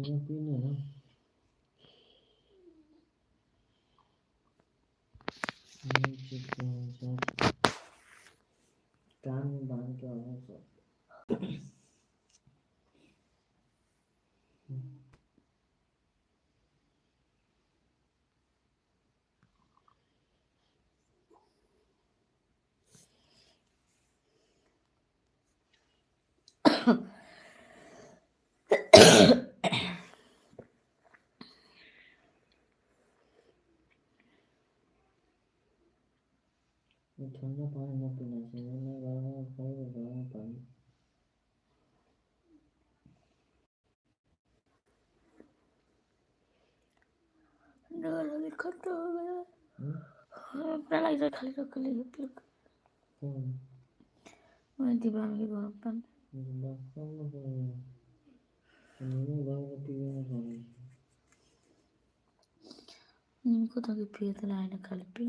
pina no. कान में बांध के आया सब ठंडा पानी न पीना चाहिए ना गर्म पानी लगे खत्म हो गया अपना लग जाए खाली रख ले मैं दीवार में गरम पानी इनको तो पिए तो लाइन खाली पी